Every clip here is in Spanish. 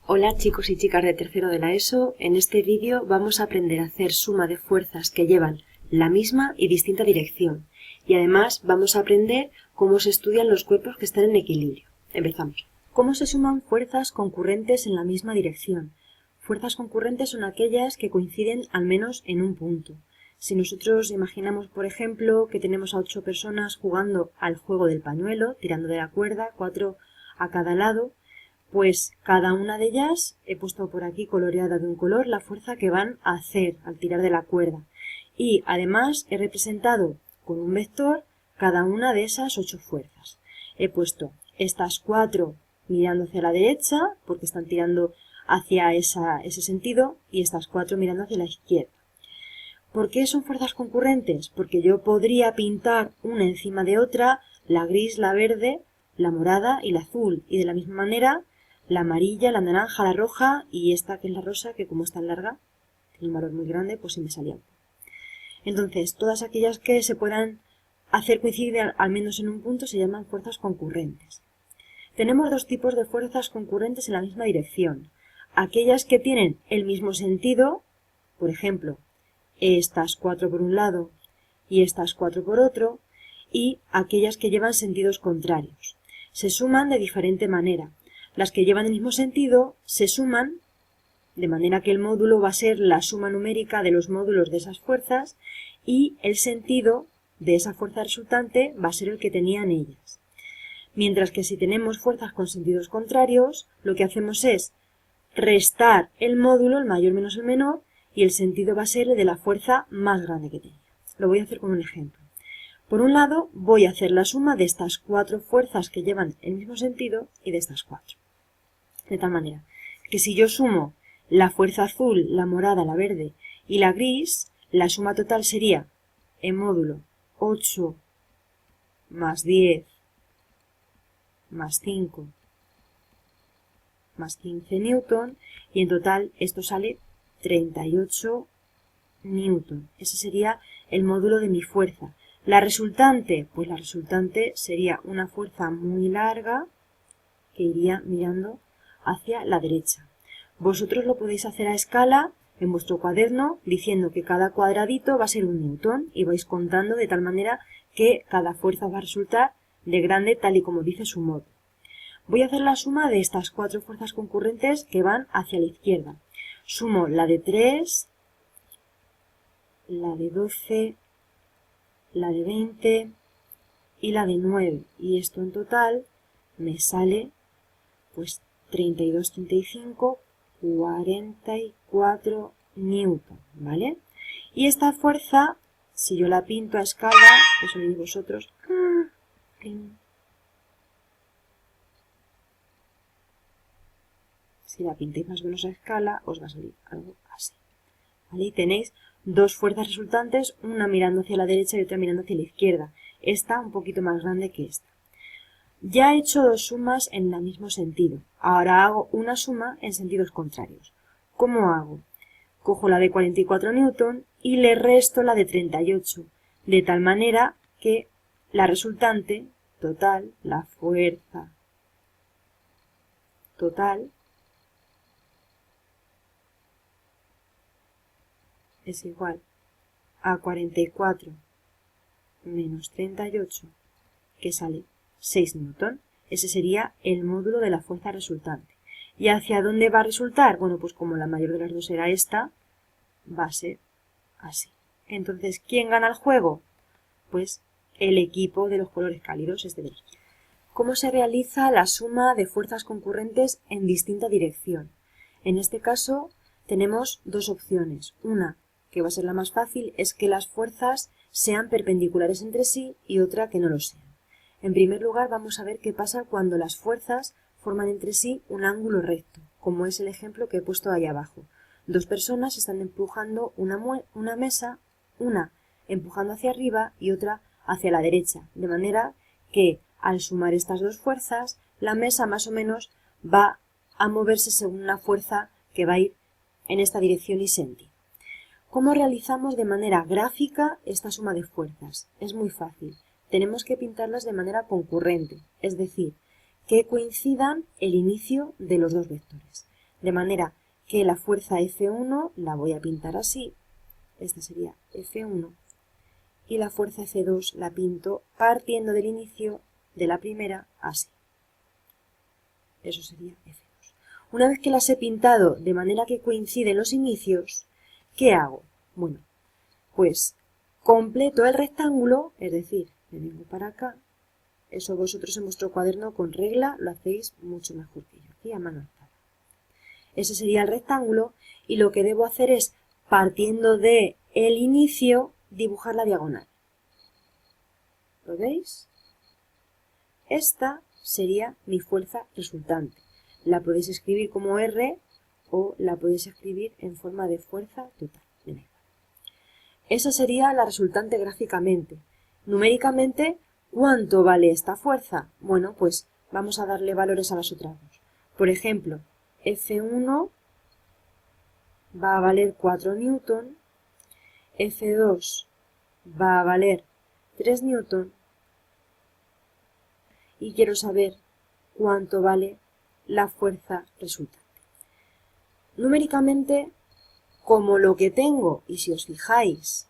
Hola chicos y chicas de tercero de la ESO, en este vídeo vamos a aprender a hacer suma de fuerzas que llevan la misma y distinta dirección y además vamos a aprender cómo se estudian los cuerpos que están en equilibrio. Empezamos. ¿Cómo se suman fuerzas concurrentes en la misma dirección? Fuerzas concurrentes son aquellas que coinciden al menos en un punto. Si nosotros imaginamos, por ejemplo, que tenemos a 8 personas jugando al juego del pañuelo, tirando de la cuerda, 4 a cada lado, pues cada una de ellas he puesto por aquí coloreada de un color la fuerza que van a hacer al tirar de la cuerda. Y además he representado con un vector cada una de esas 8 fuerzas. He puesto estas 4 mirando hacia la derecha, porque están tirando hacia ese sentido, y estas 4 mirando hacia la izquierda. ¿Por qué son fuerzas concurrentes? Porque yo podría pintar una encima de otra, la gris, la verde, la morada y la azul, y de la misma manera la amarilla, la naranja, la roja y esta que es la rosa, que como es tan larga, tiene un valor muy grande, pues sí me salía. Entonces, todas aquellas que se puedan hacer coincidir al menos en un punto se llaman fuerzas concurrentes. Tenemos dos tipos de fuerzas concurrentes en la misma dirección. Aquellas que tienen el mismo sentido, por ejemplo, estas 4 por un lado y estas 4 por otro, y aquellas que llevan sentidos contrarios. Se suman de diferente manera. Las que llevan el mismo sentido se suman de manera que el módulo va a ser la suma numérica de los módulos de esas fuerzas y el sentido de esa fuerza resultante va a ser el que tenían ellas. Mientras que si tenemos fuerzas con sentidos contrarios, lo que hacemos es restar el módulo, el mayor menos el menor, y el sentido va a ser el de la fuerza más grande que tenía. Lo voy a hacer con un ejemplo. Por un lado, voy a hacer la suma de estas 4 fuerzas que llevan el mismo sentido y de estas 4. De tal manera que si yo sumo la fuerza azul, la morada, la verde y la gris, la suma total sería en módulo 8 más 10 más 5 más 15 newton, y en total esto sale 38 newton. Ese sería el módulo de mi fuerza. La resultante, pues la resultante sería una fuerza muy larga que iría mirando hacia la derecha. Vosotros lo podéis hacer a escala en vuestro cuaderno diciendo que cada cuadradito va a ser un newton y vais contando de tal manera que cada fuerza va a resultar de grande tal y como dice su módulo. Voy a hacer la suma de estas 4 fuerzas concurrentes que van hacia la izquierda. Sumo la de 3, la de 12, la de 20 y la de 9. Y esto en total me sale pues 32, 35, 44 newton, ¿vale? Y esta fuerza, si yo la pinto a escala, eso veis vosotros, si la pintéis más o menos a escala, os va a salir algo así. ¿Vale? Y tenéis dos fuerzas resultantes, una mirando hacia la derecha y otra mirando hacia la izquierda. Esta un poquito más grande que esta. Ya he hecho 2 sumas en el mismo sentido. Ahora hago una suma en sentidos contrarios. ¿Cómo hago? Cojo la de 44 newton y le resto la de 38, de tal manera que la resultante total, la fuerza total, es igual a 44 menos 38, que sale 6 newton. Ese sería el módulo de la fuerza resultante. ¿Y hacia dónde va a resultar? Bueno, pues como la mayor de las dos era esta, va a ser así. Entonces, ¿quién gana el juego? Pues el equipo de los colores cálidos, este de aquí. ¿Cómo se realiza la suma de fuerzas concurrentes en distinta dirección? En este caso tenemos dos opciones. Una, que va a ser la más fácil, es que las fuerzas sean perpendiculares entre sí y otra que no lo sean. En primer lugar vamos a ver qué pasa cuando las fuerzas forman entre sí un ángulo recto, como es el ejemplo que he puesto ahí abajo. 2 personas están empujando una mesa, una empujando hacia arriba y otra hacia la derecha, de manera que al sumar estas dos fuerzas, la mesa más o menos va a moverse según una fuerza que va a ir en esta dirección y sentido. ¿Cómo realizamos de manera gráfica esta suma de fuerzas? Es muy fácil. Tenemos que pintarlas de manera concurrente, es decir, que coincidan el inicio de los dos vectores. De manera que la fuerza F1 la voy a pintar así. Esta sería F1. Y la fuerza F2 la pinto partiendo del inicio de la primera así. Eso sería F2. Una vez que las he pintado de manera que coinciden los inicios, ¿qué hago? Bueno, pues completo el rectángulo, es decir, me vengo para acá. Eso vosotros en vuestro cuaderno con regla lo hacéis mucho mejor que yo, aquí a mano alzada. Ese sería el rectángulo y lo que debo hacer es, partiendo de el inicio, dibujar la diagonal. ¿Lo veis? Esta sería mi fuerza resultante. La podéis escribir como R o la podéis escribir en forma de fuerza total. Esa sería la resultante gráficamente. Numéricamente, ¿cuánto vale esta fuerza? Bueno, pues vamos a darle valores a las otras dos. Por ejemplo, F1 va a valer 4 newton, F2 va a valer 3 newton y quiero saber cuánto vale la fuerza resultante. Numéricamente, como lo que tengo, y si os fijáis,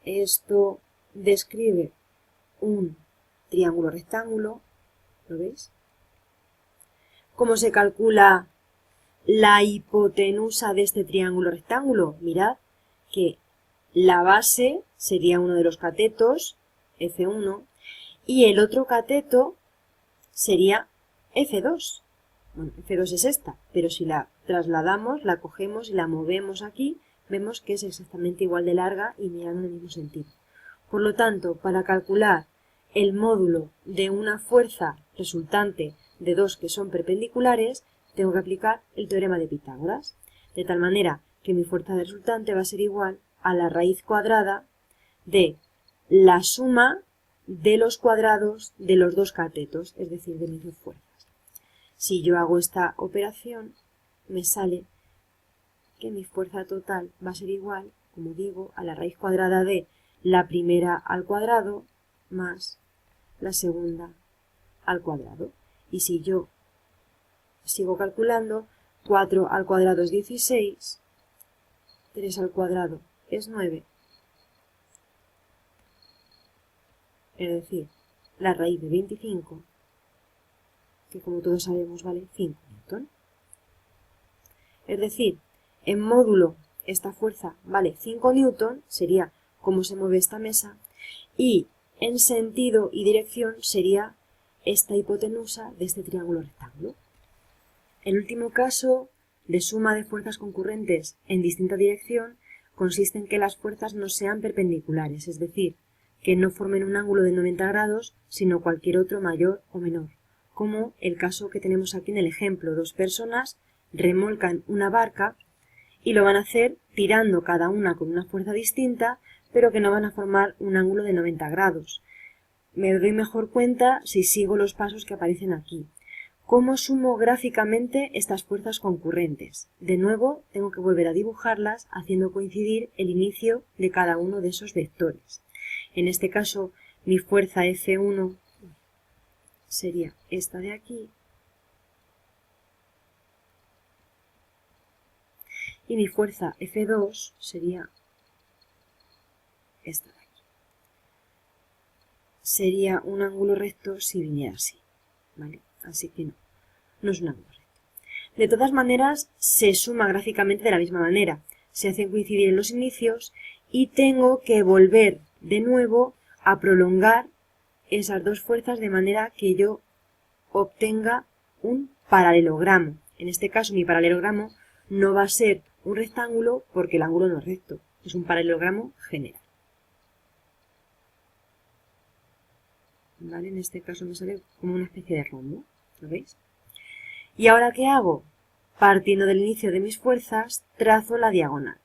esto describe un triángulo rectángulo, ¿lo veis? ¿Cómo se calcula la hipotenusa de este triángulo rectángulo? Mirad que la base sería uno de los catetos, F1, y el otro cateto sería F2. Bueno, F2 es esta, pero si la trasladamos, la cogemos y la movemos aquí, vemos que es exactamente igual de larga y mirando en el mismo sentido. Por lo tanto, para calcular el módulo de una fuerza resultante de dos que son perpendiculares, tengo que aplicar el teorema de Pitágoras, de tal manera que mi fuerza resultante va a ser igual a la raíz cuadrada de la suma de los cuadrados de los dos catetos, es decir, de mis dos fuerzas. Si yo hago esta operación, me sale que mi fuerza total va a ser igual, como digo, a la raíz cuadrada de la primera al cuadrado más la segunda al cuadrado. Y si yo sigo calculando, 4 al cuadrado es 16, 3 al cuadrado es 9, es decir, la raíz de 25, que como todos sabemos vale 5 newton. Es decir, en módulo esta fuerza vale 5 newton, sería cómo se mueve esta mesa, y en sentido y dirección sería esta hipotenusa de este triángulo rectángulo. El último caso de suma de fuerzas concurrentes en distinta dirección consiste en que las fuerzas no sean perpendiculares, es decir, que no formen un ángulo de 90 grados, sino cualquier otro mayor o menor, como el caso que tenemos aquí en el ejemplo. Dos personas remolcan una barca y lo van a hacer tirando cada una con una fuerza distinta, pero que no van a formar un ángulo de 90 grados. Me doy mejor cuenta si sigo los pasos que aparecen aquí. ¿Cómo sumo gráficamente estas fuerzas concurrentes? De nuevo, tengo que volver a dibujarlas haciendo coincidir el inicio de cada uno de esos vectores. En este caso, mi fuerza F1 sería esta de aquí y mi fuerza F2 sería esta de aquí. Sería un ángulo recto si viniera así, ¿vale? Así que no es un ángulo recto. De todas maneras, se suma gráficamente de la misma manera. Se hacen coincidir en los inicios y tengo que volver de nuevo a prolongar esas dos fuerzas de manera que yo obtenga un paralelogramo. En este caso, mi paralelogramo no va a ser un rectángulo porque el ángulo no es recto. Es un paralelogramo general. ¿Vale? En este caso me sale como una especie de rombo. ¿Lo veis? ¿Y ahora qué hago? Partiendo del inicio de mis fuerzas, trazo la diagonal.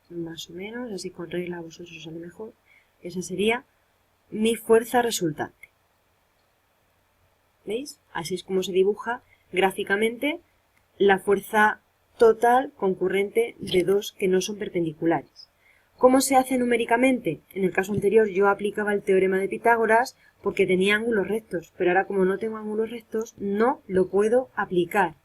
Más o menos, así con regla a vosotros os sale mejor. Esa sería mi fuerza resultante. ¿Veis? Así es como se dibuja gráficamente la fuerza total concurrente de dos que no son perpendiculares. ¿Cómo se hace numéricamente? En el caso anterior yo aplicaba el teorema de Pitágoras porque tenía ángulos rectos, pero ahora como no tengo ángulos rectos no lo puedo aplicar.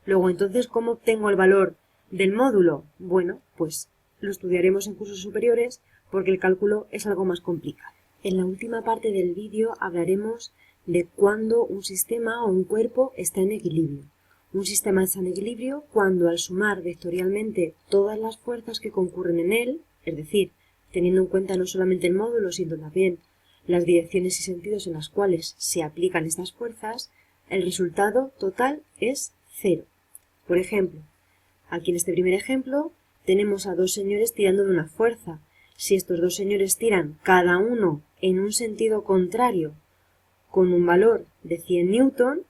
Luego, entonces, ¿cómo obtengo el valor del módulo? Bueno, pues lo estudiaremos en cursos superiores porque el cálculo es algo más complicado. En la última parte del vídeo hablaremos de cuándo un sistema o un cuerpo está en equilibrio. Un sistema está en equilibrio cuando al sumar vectorialmente todas las fuerzas que concurren en él, es decir, teniendo en cuenta no solamente el módulo, sino también las direcciones y sentidos en las cuales se aplican estas fuerzas, el resultado total es 0. Por ejemplo, aquí en este primer ejemplo tenemos a dos señores tirando de una fuerza. Si estos dos señores tiran cada uno en un sentido contrario con un valor de 100 newton,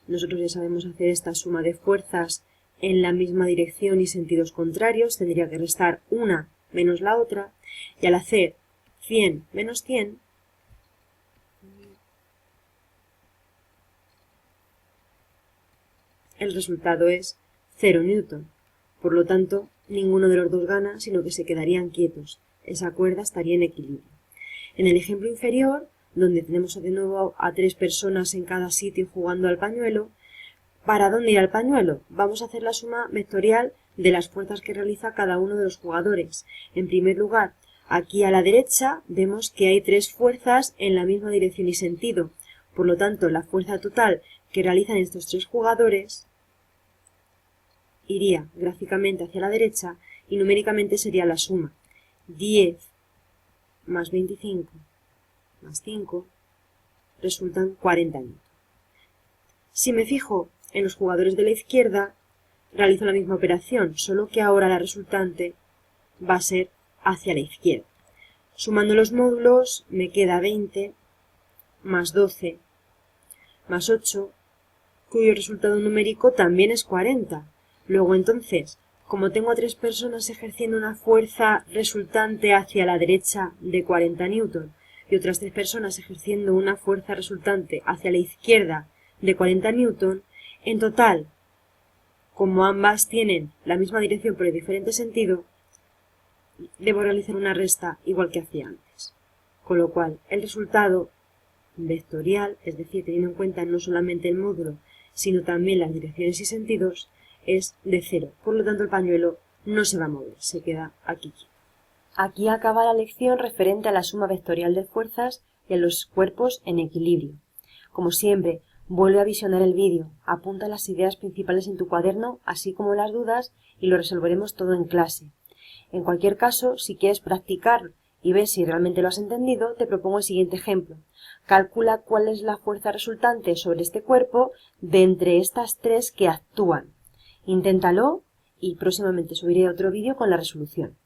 nosotros ya sabemos hacer esta suma de fuerzas en la misma dirección y sentidos contrarios, tendría que restar una menos la otra, y al hacer 100 menos 100, el resultado es 0 newton. Por lo tanto, ninguno de los dos gana, sino que se quedarían quietos. Esa cuerda estaría en equilibrio. En el ejemplo inferior, donde tenemos de nuevo a 3 personas en cada sitio jugando al pañuelo, ¿para dónde irá el pañuelo? Vamos a hacer la suma vectorial de las fuerzas que realiza cada uno de los jugadores. En primer lugar, aquí a la derecha vemos que hay 3 fuerzas en la misma dirección y sentido. Por lo tanto, la fuerza total que realizan estos 3 jugadores iría gráficamente hacia la derecha y numéricamente sería la suma 10 más 25 más 5 resultan 40 newton. Si me fijo en los jugadores de la izquierda, realizo la misma operación, solo que ahora la resultante va a ser hacia la izquierda. Sumando los módulos me queda 20 más 12 más 8, cuyo resultado numérico también es 40. Luego entonces, como tengo a 3 personas ejerciendo una fuerza resultante hacia la derecha de 40 newton y otras 3 personas ejerciendo una fuerza resultante hacia la izquierda de 40 newton, en total, como ambas tienen la misma dirección pero en diferente sentido, debo realizar una resta igual que hacía antes. Con lo cual, el resultado vectorial, es decir, teniendo en cuenta no solamente el módulo, sino también las direcciones y sentidos, es de 0. Por lo tanto, el pañuelo no se va a mover, se queda aquí. Aquí acaba la lección referente a la suma vectorial de fuerzas y a los cuerpos en equilibrio. Como siempre, vuelve a visionar el vídeo, apunta las ideas principales en tu cuaderno, así como las dudas, y lo resolveremos todo en clase. En cualquier caso, si quieres practicar y ver si realmente lo has entendido, te propongo el siguiente ejemplo. Calcula cuál es la fuerza resultante sobre este cuerpo de entre estas 3 que actúan. Inténtalo y próximamente subiré otro vídeo con la resolución.